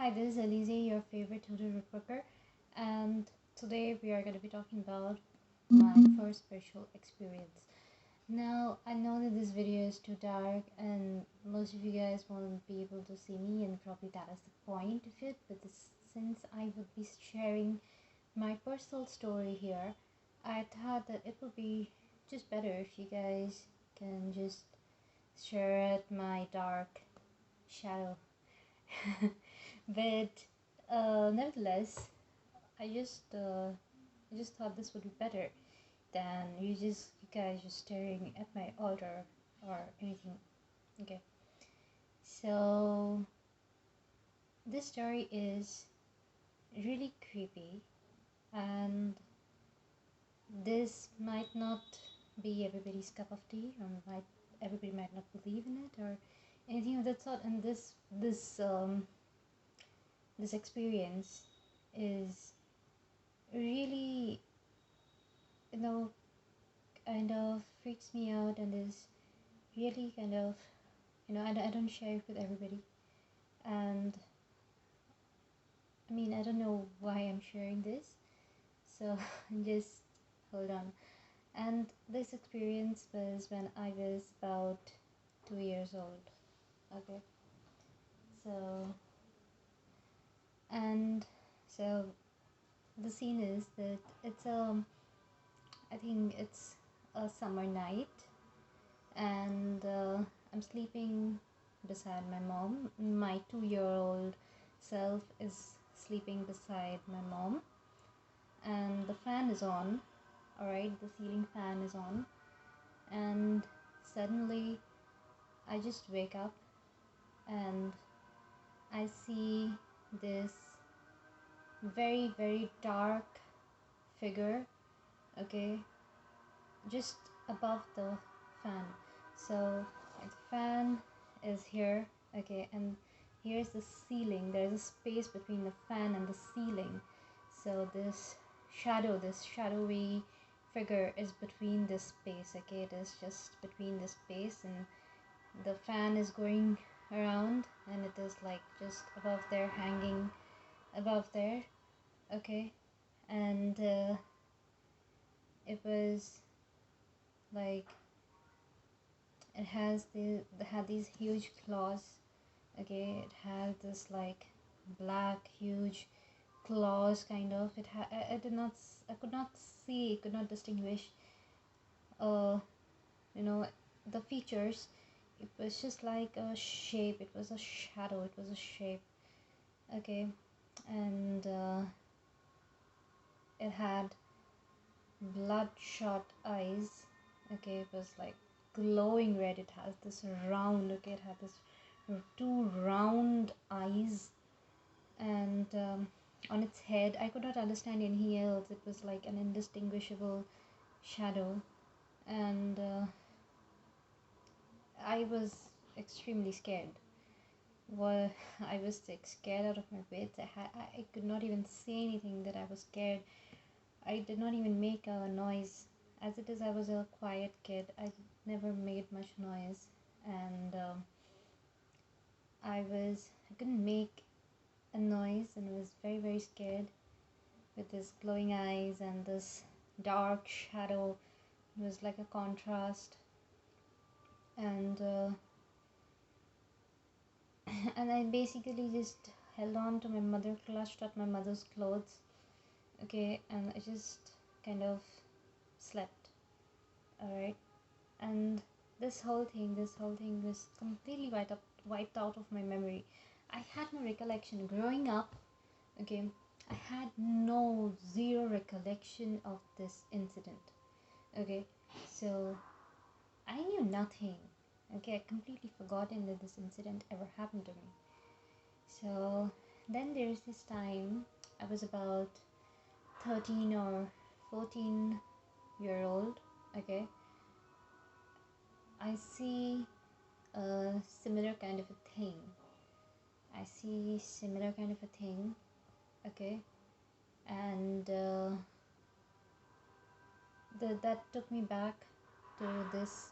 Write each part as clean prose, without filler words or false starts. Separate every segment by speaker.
Speaker 1: Hi, this is Elise, your favorite Hoodoo woodworker, and today we are going to be talking about my first spiritual experience. Now, I know that this video is too dark, and most of you guys won't be able to see me, and probably that is the point of it. But since I would be sharing my personal story here, I thought that it would be just better if you guys can just share at my dark shadow. But nevertheless, I just thought this would be better than you guys just staring at my altar or anything. Okay, so this story is really creepy, and this might not be everybody's cup of tea, or everybody might not believe in it or anything of that sort. And this experience is really, you know, kind of freaks me out, and is really kind of, I don't share it with everybody. And I mean, I don't know why I'm sharing this, so just hold on. And this experience was when I was about 2 years old. Okay, so and so the scene is that I think it's a summer night, and I'm sleeping beside my mom. My 2-year-old self is sleeping beside my mom, and the fan is on. Alright, the ceiling fan is on, and suddenly I just wake up and I see this very, very dark figure, okay, just above the fan. So the fan is here, okay, and here's the ceiling. There's a space between the fan and the ceiling. So this shadowy figure is between this space, okay. It is just between this space, and the fan is going around, and it is like just above there, hanging above there, okay. And it was like it had these huge claws, okay. It had this like black huge claws, kind of. I could not see, could not distinguish uh you know the features. It was just like a shape, it was a shadow, it was a shape, okay. And it had bloodshot eyes, okay. It was like glowing red. It has this round, okay. It had this two round eyes, and on its head, I could not understand anything else. It was like an indistinguishable shadow, and I was extremely scared. Well, I was like scared out of my wits. I could not even say anything that I was scared. I did not even make a noise. As it is, I was a quiet kid. I never made much noise, and I couldn't make a noise, and I was very, very scared with this glowing eyes and this dark shadow. It was like a contrast, and and I basically just held on to my mother, clutched at my mother's clothes, okay, and I just kind of slept. All right, and this whole thing was completely wiped out of my memory. I had no recollection growing up, okay. I had no zero recollection of this incident, okay. So I knew nothing, okay. I completely forgotten that this incident ever happened to me. So then there's this time, I was about 13 or 14-year old, okay. I see a similar kind of a thing. I see similar kind of a thing, okay. And that took me back to this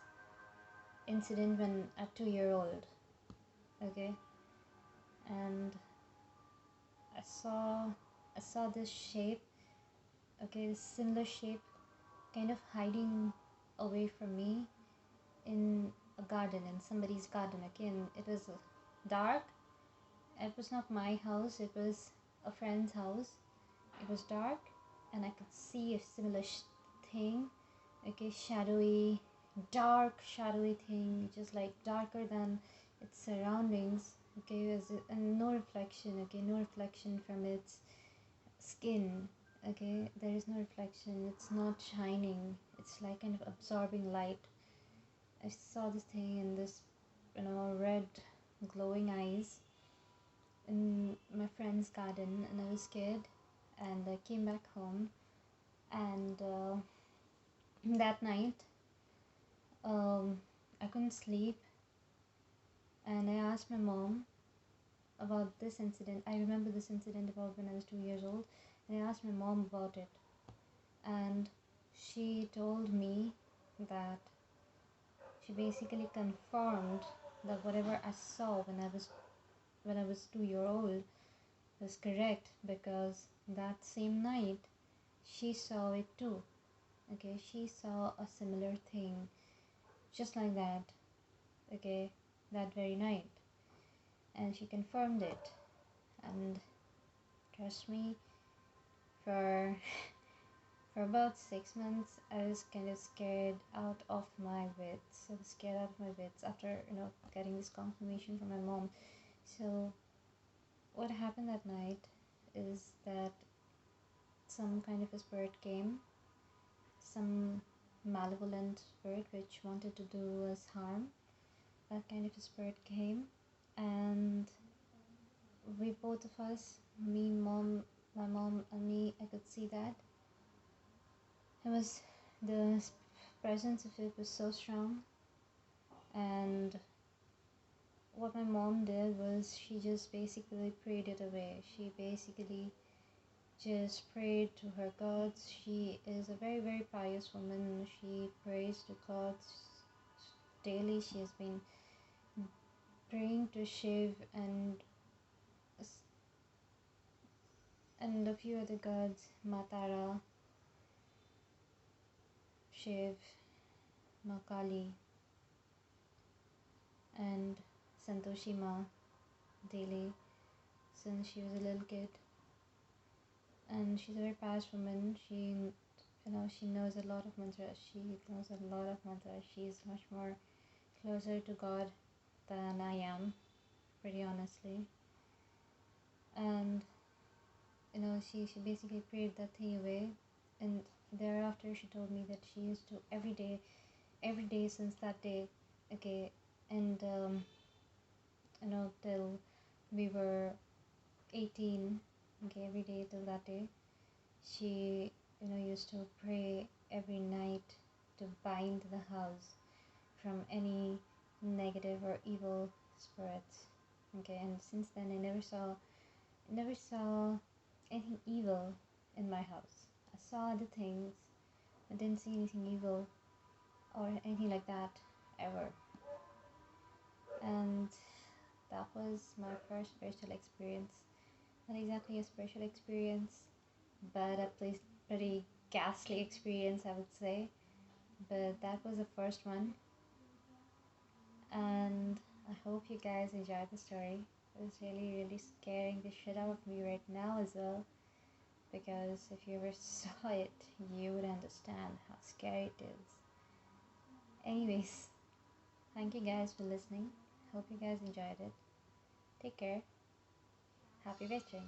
Speaker 1: incident when at 2-year old, okay. And I saw I saw this shape, okay, this similar shape, kind of hiding away from me in a garden, in somebody's garden, okay, and it was dark. It was not my house, it was a friend's house. It was dark, and I could see a similar thing, okay, shadowy, dark, shadowy thing, just like darker than its surroundings, okay, and no reflection, okay, no reflection from its skin, okay, there is no reflection, it's not shining, it's like kind of absorbing light. I saw this thing in this, red glowing eyes in my friend's garden, and I was scared, and I came back home, and that night I couldn't sleep, and I asked my mom about this incident. I remember this incident about when I was 2 years old, and I asked my mom about it, and she told me that she basically confirmed that whatever I saw when I was 2 year old was correct, because that same night she saw it too. Okay, she saw a similar thing just like that, okay, that very night, and she confirmed it. And trust me, for for about 6 months I was kind of scared out of my wits. I was scared out of my wits after getting this confirmation from my mom. So what happened that night is that some kind of a spirit came, some malevolent spirit which wanted to do us harm. That kind of a spirit came, and we both of us, my mom and me, I could see that it was the presence of it was so strong. And what my mom did was she just basically prayed it away. She basically just prayed to her gods. She is a very, very pious woman. She prays to gods daily. She has been praying to Shiv and a few other gods, Matara, Shiv, Makali, and Santoshi Ma daily since she was a little kid. And she's a very pious woman. She knows a lot of mantras. She's much more closer to God than I am, pretty honestly. And she basically prayed that thing away, and thereafter she told me that she used to every day since that day, okay, and till we were 18, okay, every day till that day, she used to pray every night to bind the house from any negative or evil spirits, okay. And since then I never saw anything evil in my house. I saw other things, I didn't see anything evil or anything like that ever. And that was my first spiritual experience. Not exactly a spiritual experience, but a pretty ghastly experience, I would say. But that was the first one, and I hope you guys enjoyed the story. It was really, really scaring the shit out of me right now as well, because if you ever saw it, you would understand how scary it is. Anyways, thank you guys for listening. Hope you guys enjoyed it. Take care. Happy witching.